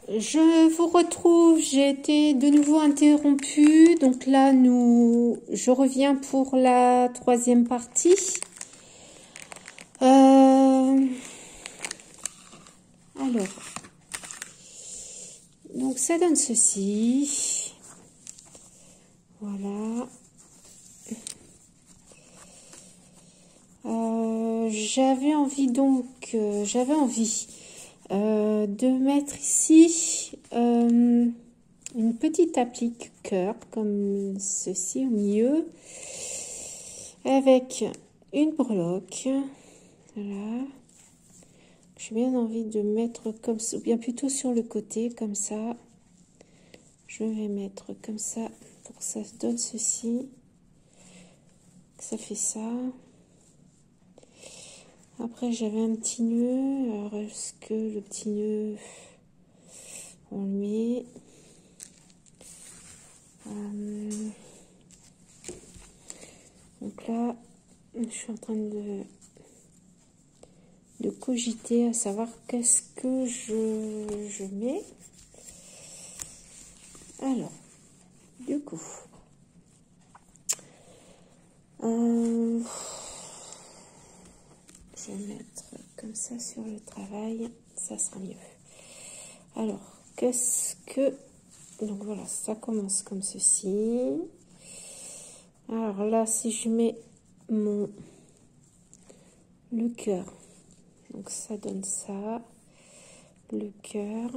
je vous retrouve, j'ai été de nouveau interrompue, donc là je reviens pour la troisième partie. Alors, donc ça donne ceci, voilà. J'avais envie de mettre ici une petite applique cœur comme ceci au milieu avec une breloque, voilà. J'ai bien envie de mettre comme ça, ou bien plutôt sur le côté comme ça. Je vais mettre comme ça pour que ça donne ceci, ça fait ça. Après j'avais un petit nœud, alors est-ce que le petit nœud on le met donc là je suis en train de cogiter à savoir qu'est-ce que je mets. Alors du coup je vais mettre comme ça sur le travail, ça sera mieux. Alors, qu'est-ce que... Donc voilà, ça commence comme ceci. Alors là, si je mets le cœur, donc ça donne ça, le cœur.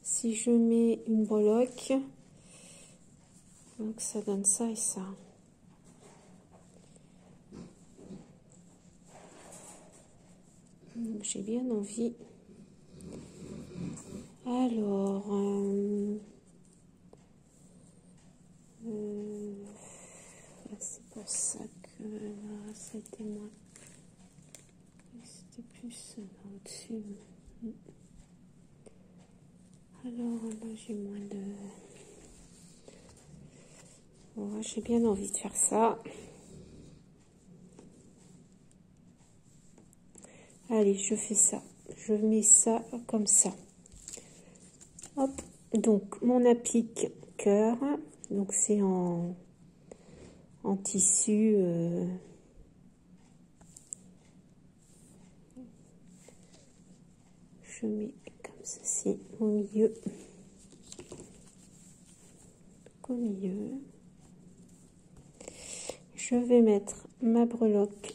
Si je mets une breloque, donc ça donne ça et ça. J'ai bien envie. Alors, c'est pour ça que là, c'était moins. C'était plus au-dessus. Alors là, j'ai moins de. Ouais, j'ai bien envie de faire ça. Allez, je fais ça. Je mets ça comme ça. Hop. Donc, mon applique cœur. Donc, c'est en tissu. Je mets comme ceci au milieu. Donc, au milieu. Je vais mettre ma breloque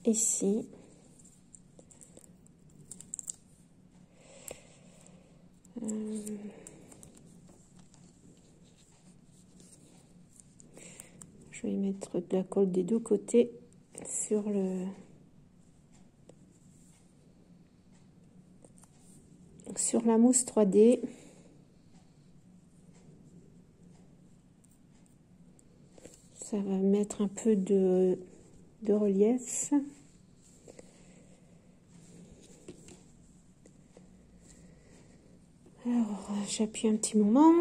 ici. Je vais mettre de la colle des deux côtés sur la mousse 3D. Ça va mettre un peu de relief. Alors, j'appuie un petit moment.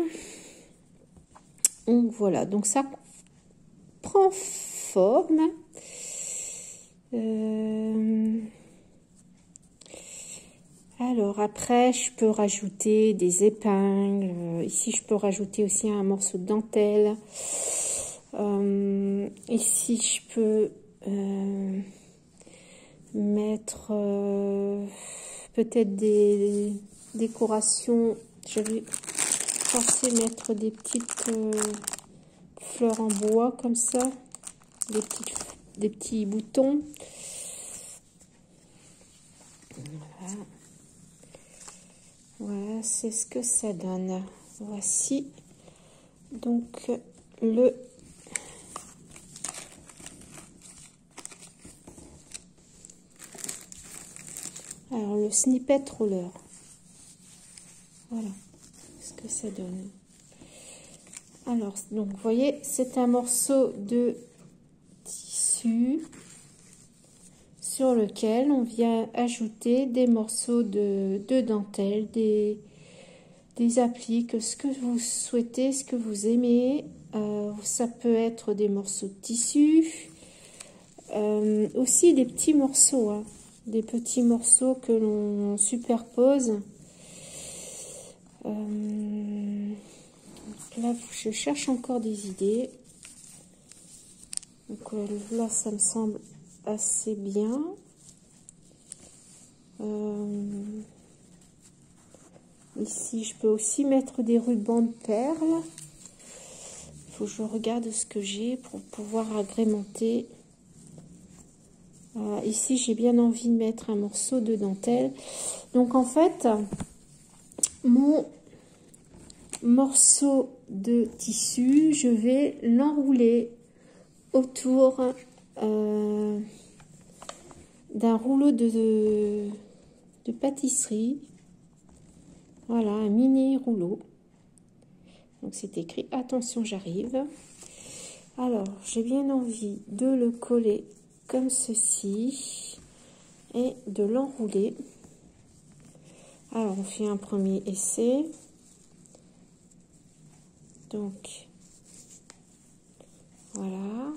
Donc, voilà, donc ça prend forme. Alors, après, je peux rajouter des épingles. Ici, je peux rajouter aussi un morceau de dentelle. Ici, je peux mettre peut-être des décorations. J'avais pensé mettre des petites fleurs en bois comme ça, des petits boutons. Voilà, voilà, c'est ce que ça donne. Voici donc le snippet roller. Voilà ce que ça donne. Alors, donc, vous voyez, c'est un morceau de tissu sur lequel on vient ajouter des morceaux de dentelle, des appliques, ce que vous souhaitez, ce que vous aimez. Ça peut être des morceaux de tissu, aussi des petits morceaux, hein, des petits morceaux que l'on superpose. Là, je cherche encore des idées. Donc là, ça me semble assez bien. Ici, je peux aussi mettre des rubans de perles. Il faut que je regarde ce que j'ai pour pouvoir agrémenter. Ici, j'ai bien envie de mettre un morceau de dentelle. Donc, en fait, mon morceau de tissu, je vais l'enrouler autour d'un rouleau de pâtisserie. Voilà, un mini rouleau. Donc, c'est écrit « Attention, j'arrive ». Alors, j'ai bien envie de le coller comme ceci et de l'enrouler. Alors, on fait un premier essai. Donc, voilà.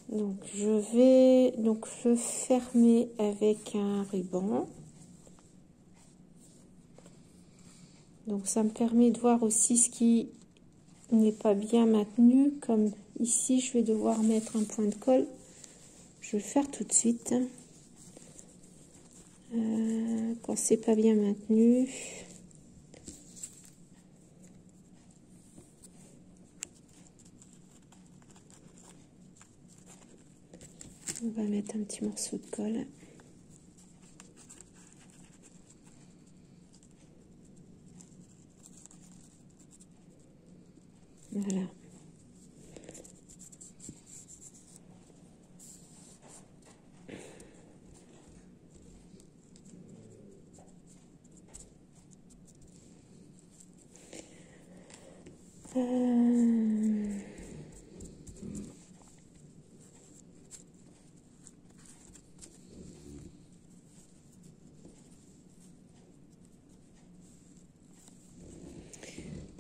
Donc, je vais donc le fermer avec un ruban. Donc, ça me permet de voir aussi ce qui n'est pas bien maintenu. Comme ici, je vais devoir mettre un point de colle. Je vais le faire tout de suite. Quand c'est pas bien maintenu. On va mettre un petit morceau de colle. Voilà.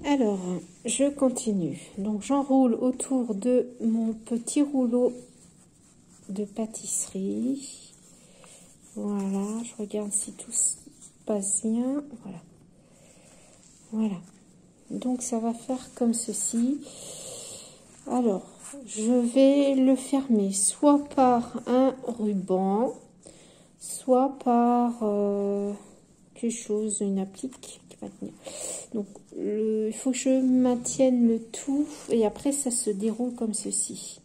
Alors, je continue. Donc, j'enroule autour de mon petit rouleau de pâtisserie. Voilà, je regarde si tout se passe bien. Voilà. Voilà. Donc, ça va faire comme ceci. Alors, je vais le fermer soit par un ruban, soit par quelque chose, une applique qui va tenir. Donc, il faut que je maintienne le tout et après, ça se déroule comme ceci.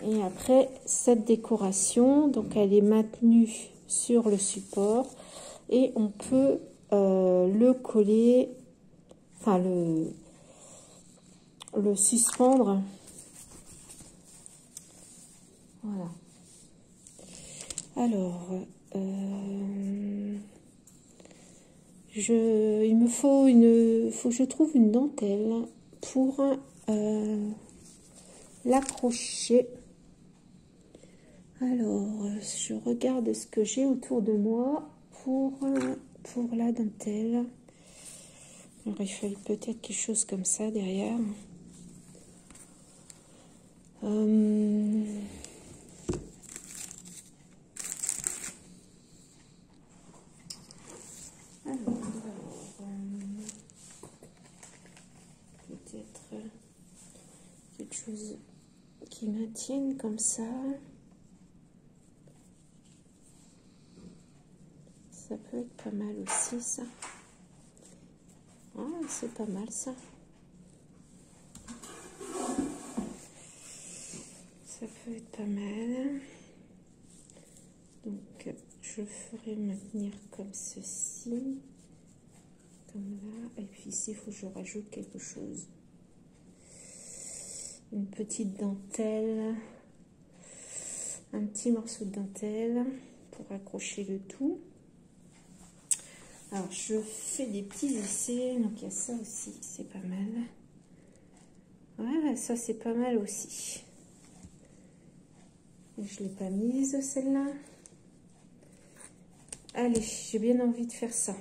Et après, cette décoration, donc elle est maintenue sur le support et on peut le coller, enfin le suspendre. Voilà. Alors, il me faut faut que je trouve une dentelle pour l'accrocher. Alors, je regarde ce que j'ai autour de moi pour la dentelle. Alors, il fallait peut-être quelque chose comme ça derrière. Peut-être quelque chose qui maintienne comme ça. Ça peut être pas mal aussi, ça. Ah, c'est pas mal, ça. Ça peut être pas mal. Donc, je ferai maintenir comme ceci. Comme là. Et puis ici, il faut que je rajoute quelque chose. Une petite dentelle. Un petit morceau de dentelle pour accrocher le tout. Alors, je fais des petits essais. Donc, il y a ça aussi. C'est pas mal. Voilà, ça, c'est pas mal aussi. Je ne l'ai pas mise, celle-là. Allez, j'ai bien envie de faire ça.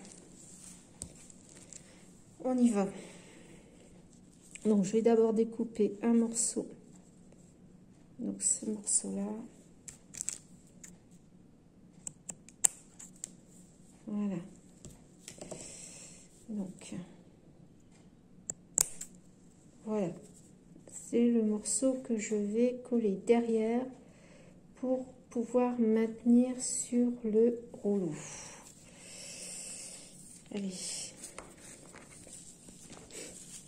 On y va. Donc, je vais d'abord découper un morceau. Donc, ce morceau-là. Voilà. Donc, voilà. C'est le morceau que je vais coller derrière pour pouvoir maintenir sur le rouleau. Allez,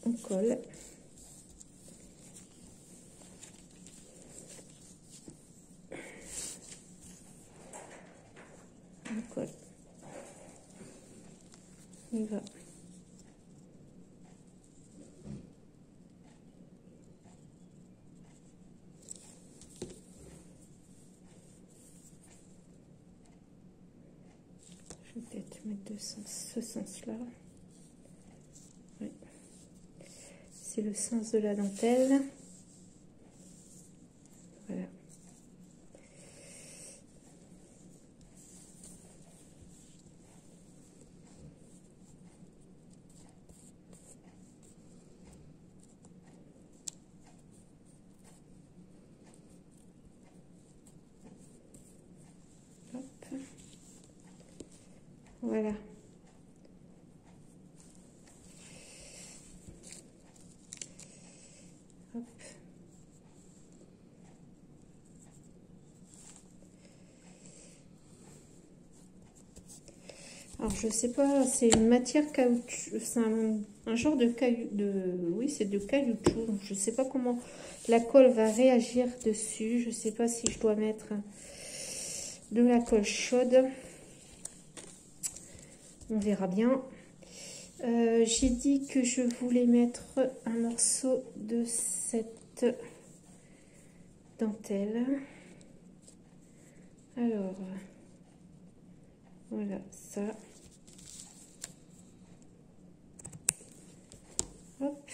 on colle. On colle. Il va. Je vais peut-être mettre ce sens-là. Oui. C'est le sens de la dentelle. Voilà. Hop. Voilà. Hop. Alors je sais pas, c'est une matière caoutchouc, c'est un genre de caillou, oui c'est de caoutchouc. Donc je sais pas comment la colle va réagir dessus. Je sais pas si je dois mettre de la colle chaude. On verra bien. J'ai dit que je voulais mettre un morceau de cette dentelle. Alors, voilà ça. Hop.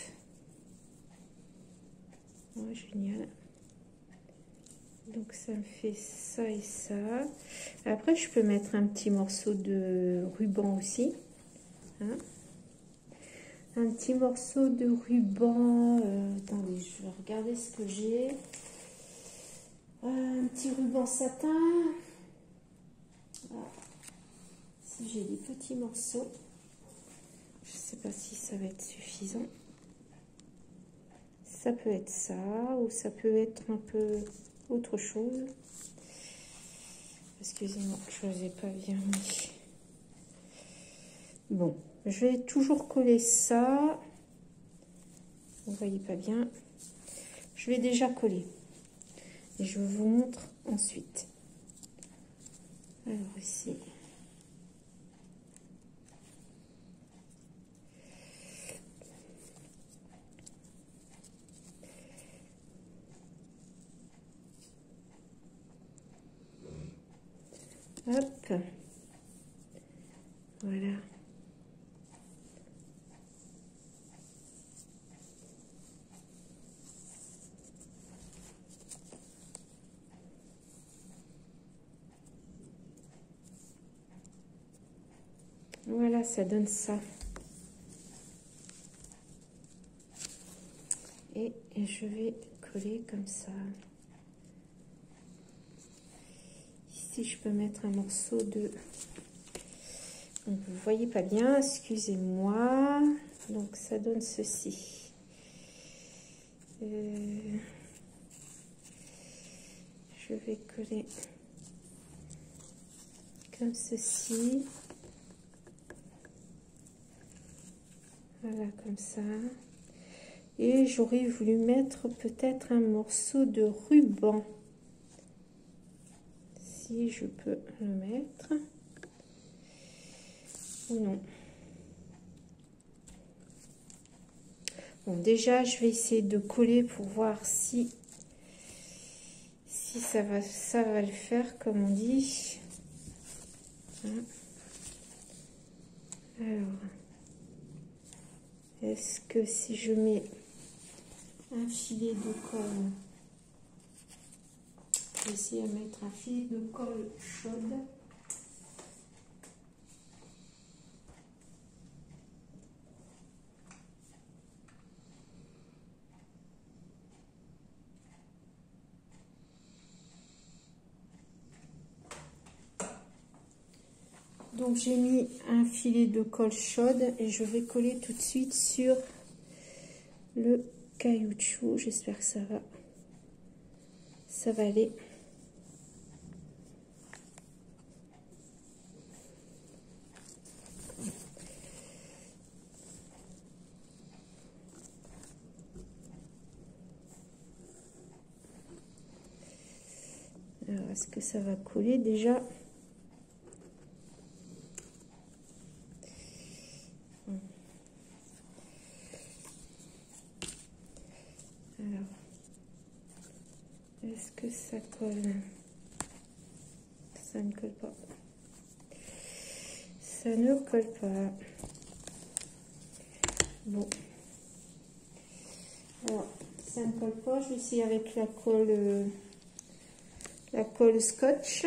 Oh, génial. Donc ça me fait ça et ça. Après, je peux mettre un petit morceau de ruban aussi. Hein, un petit morceau de ruban. Attendez, je vais regarder ce que j'ai. Un petit ruban satin. Ah, si j'ai des petits morceaux, je ne sais pas si ça va être suffisant. Ça peut être ça, ou ça peut être un peu autre chose. Excusez-moi, je ne les ai pas bien mis. Bon, je vais toujours coller ça. Vous ne voyez pas bien. Je vais déjà coller. Et je vous montre ensuite. Alors ici. Hop. Voilà. Voilà, ça donne ça. Et je vais coller comme ça. Ici, je peux mettre un morceau de... Donc, vous voyez pas bien, excusez-moi. Donc, ça donne ceci. Je vais coller comme ceci. Voilà, comme ça. Et j'aurais voulu mettre peut-être un morceau de ruban. Si je peux le mettre. Ou non. Bon, déjà, je vais essayer de coller pour voir si ça va le faire, comme on dit. Alors, est-ce que si je mets un filet de colle, je vais essayer de mettre un filet de colle chaude. Donc j'ai mis un filet de colle chaude et je vais coller tout de suite sur le caoutchouc. J'espère que ça va aller. Alors, est-ce que ça va coller déjà? Alors, est-ce que ça colle? Ça ne colle pas. Ça ne colle pas. Bon. Alors, ça ne colle pas. Je vais essayer avec la colle scotch.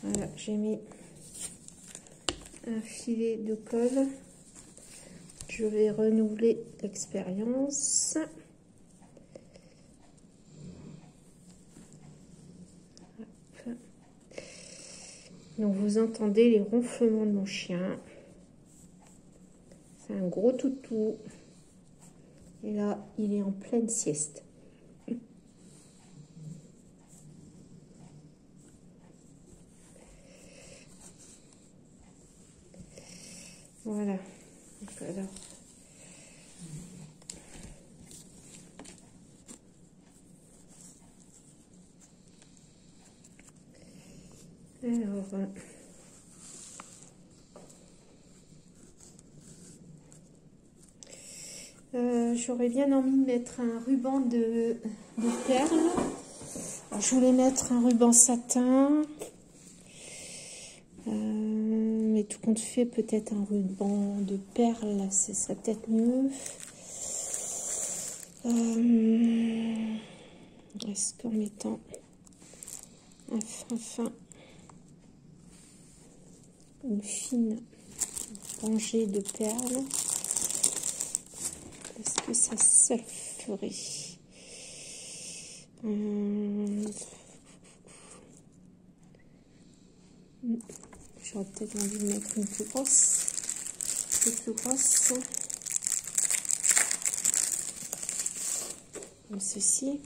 Voilà, j'ai mis un filet de colle. Je vais renouveler l'expérience. Donc vous entendez les ronflements de mon chien. C'est un gros toutou. Et là, il est en pleine sieste. Voilà. Donc, alors j'aurais bien envie de mettre un ruban de perles. Alors, je voulais mettre un ruban satin. Mais tout compte fait, peut-être un ruban de perles, ce serait peut-être mieux. Est-ce qu'en mettant un fin, une fine rangée de perles, est-ce que ça se ferait? J'aurais peut-être envie de mettre une plus grosse. Comme ceci.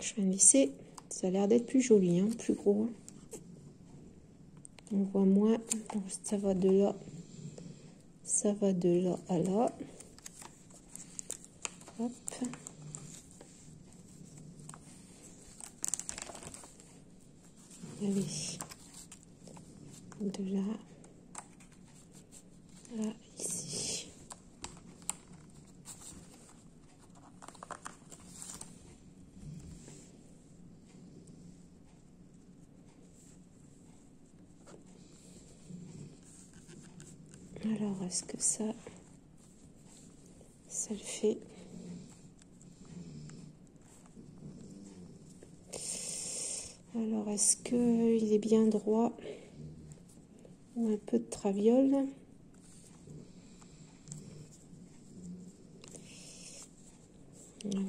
Je vais lisser. Ça a l'air d'être plus joli, hein, plus gros. On voit moins. Donc, ça va de là. Ça va de là à là. Hop. Allez. De là à ici. Alors, est-ce que ça le fait? Alors, est-ce que il est bien droit ou un peu de traviole? Voilà.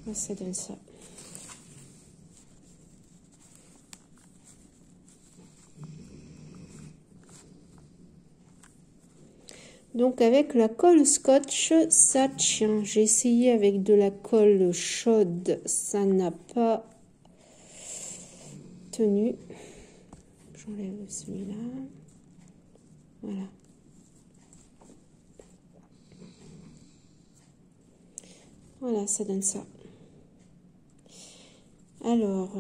Là, ça donne ça. Donc avec la colle scotch, ça tient. J'ai essayé avec de la colle chaude, ça n'a pas tenu. J'enlève celui-là. Voilà. Voilà, ça donne ça. Alors,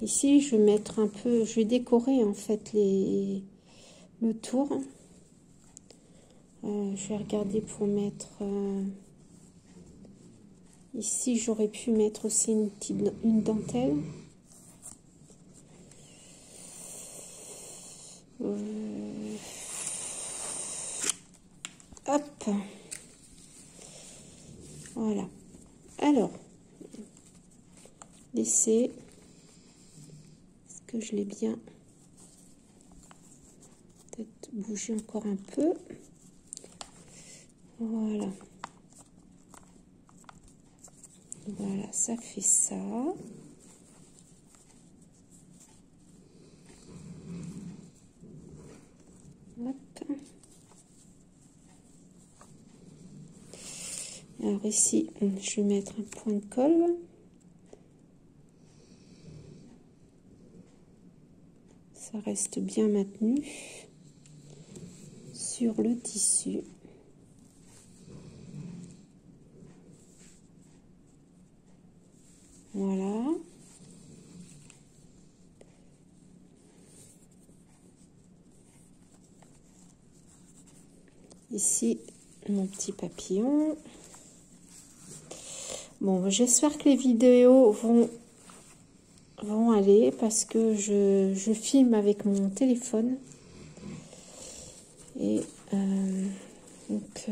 ici, je vais mettre un peu, je vais décorer en fait le tour. Je vais regarder pour mettre ici, j'aurais pu mettre aussi une dentelle. Hop, voilà. Alors, laissez, est-ce que je l'ai bien? Peut-être bouger encore un peu. Voilà. Voilà, ça fait ça. Hop. Alors ici, je vais mettre un point de colle. Ça reste bien maintenu sur le tissu. Voilà. Ici, mon petit papillon. Bon, j'espère que les vidéos vont aller parce que je filme avec mon téléphone. Et donc,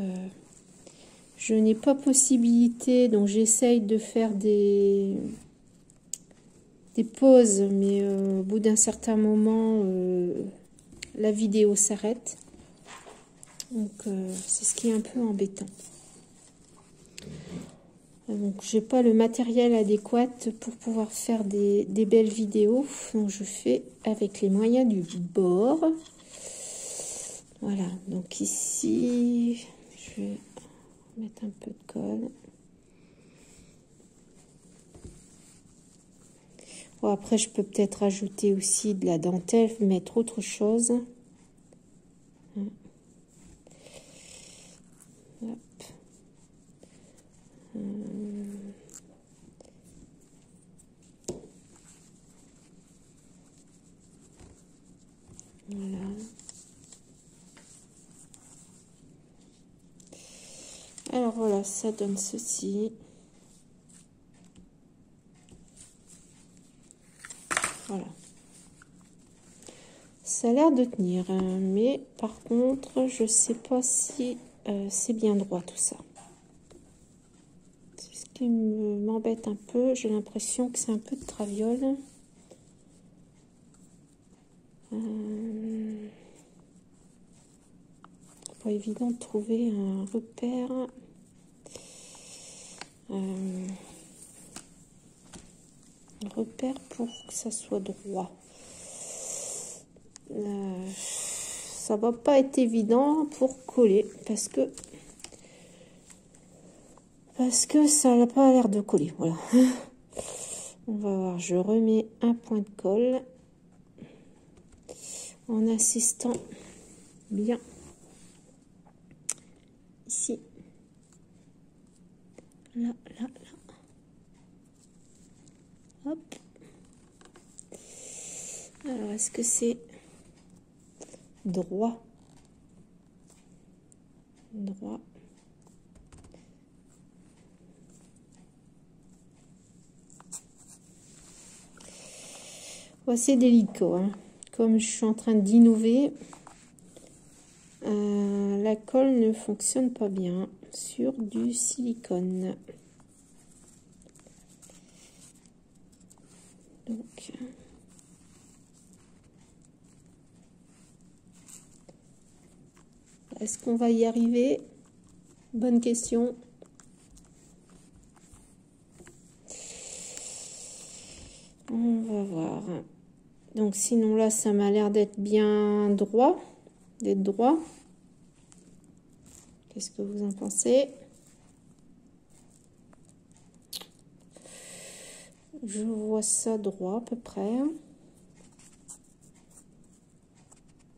je n'ai pas possibilité, donc j'essaye de faire des pauses, mais au bout d'un certain moment, la vidéo s'arrête. Donc, c'est ce qui est un peu embêtant. Donc, j'ai pas le matériel adéquat pour pouvoir faire des belles vidéos. Donc, je fais avec les moyens du bord. Voilà. Donc, ici, je vais mettre un peu de colle. Bon, après, je peux peut-être ajouter aussi de la dentelle, mettre autre chose. Hop. Voilà. Alors voilà, ça donne ceci. Voilà. Ça a l'air de tenir, hein, mais par contre, je sais pas si c'est bien droit tout ça. C'est ce qui m'embête un peu. J'ai l'impression que c'est un peu de traviole. Pas évident de trouver un repère. Un repère pour que ça soit droit. Ça va pas être évident pour coller parce que ça n'a pas l'air de coller. Voilà. On va voir, je remets un point de colle en insistant bien ici, là, là, là. Hop. Alors, est-ce que c'est droit? Droit. Ouais, c'est délicat, hein. Comme je suis en train d'innover, la colle ne fonctionne pas bien sur du silicone. Donc, est-ce qu'on va y arriver? Bonne question. On va voir. Donc, sinon, là, ça m'a l'air d'être bien droit. D'être droit. Qu'est-ce que vous en pensez? Je vois ça droit à peu près.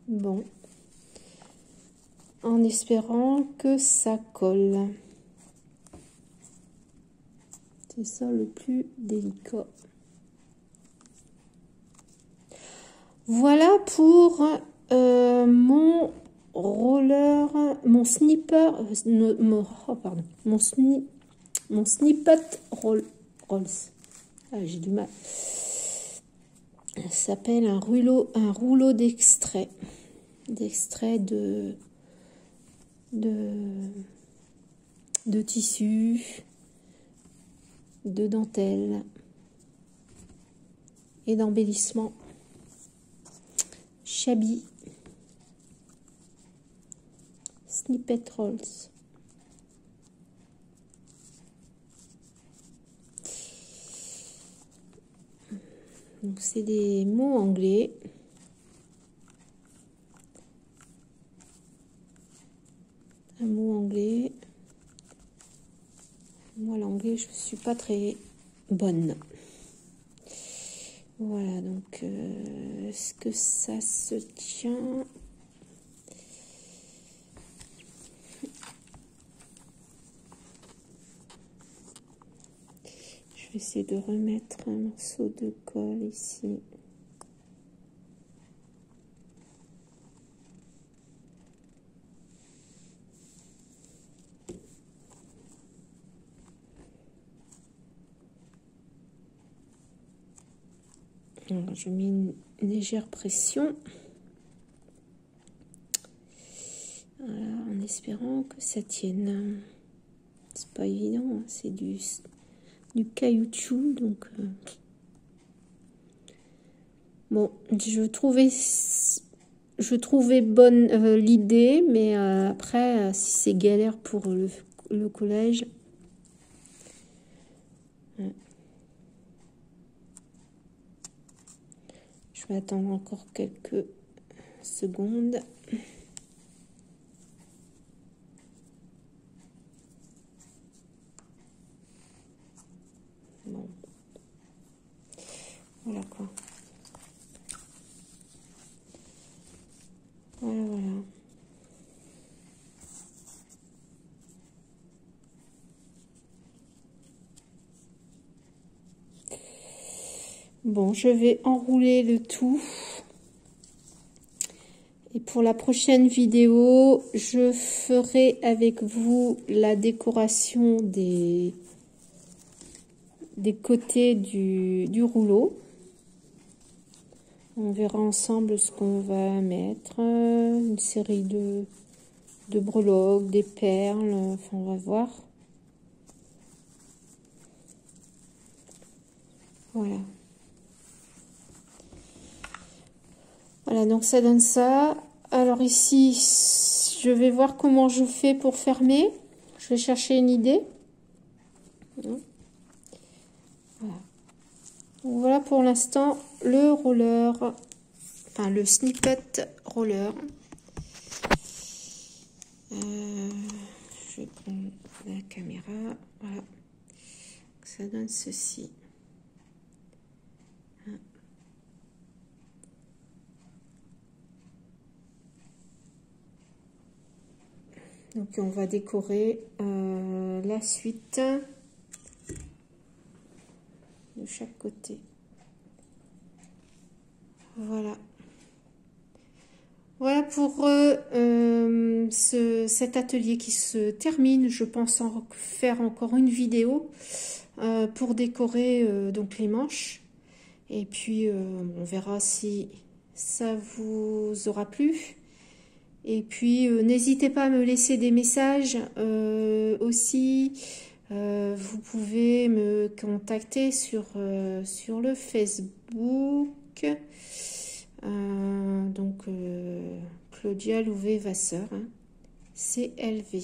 Bon. En espérant que ça colle. C'est ça le plus délicat. Voilà pour mon roller, mon snipper, mon snippet rolls. Ah, j'ai du mal. Ça s'appelle un rouleau d'extrait de tissu, de dentelle et d'embellissement. Shabby. Snippet Rolls. Donc c'est des mots anglais. Un mot anglais. Moi l'anglais je suis pas très bonne. Voilà, donc est-ce que ça se tient? Je vais essayer de remettre un morceau de colle ici. Alors, je mets une légère pression. Voilà, en espérant que ça tienne. C'est pas évident, hein, c'est du caoutchouc, donc bon, je trouvais bonne l'idée, mais après, si c'est galère pour le collège. Je vais attendre encore quelques secondes. Bon. Voilà quoi. Voilà, voilà. Bon, je vais enrouler le tout. Et pour la prochaine vidéo, je ferai avec vous la décoration des côtés du rouleau. On verra ensemble ce qu'on va mettre. Une série de breloques, des perles. Enfin, on va voir. Voilà. Voilà, donc ça donne ça. Alors ici, je vais voir comment je fais pour fermer. Je vais chercher une idée. Voilà. Voilà pour l'instant le roller, enfin le snippet roller. Je vais prendre la caméra. Voilà. Ça donne ceci. Donc on va décorer la suite de chaque côté. Voilà. Voilà pour cet atelier qui se termine. Je pense en faire encore une vidéo pour décorer donc les manches. Et puis on verra si ça vous aura plu. Et puis n'hésitez pas à me laisser des messages aussi. Vous pouvez me contacter sur le Facebook. Donc Claudia Louvet-Vasseur, hein, CLV.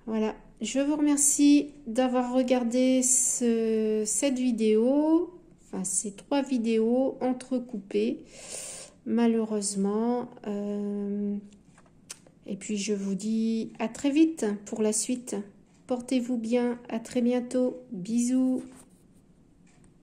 Voilà, je vous remercie d'avoir regardé cette vidéo, enfin ces 3 vidéos entrecoupées malheureusement, et puis je vous dis à très vite pour la suite. Portez-vous bien, à très bientôt, bisous.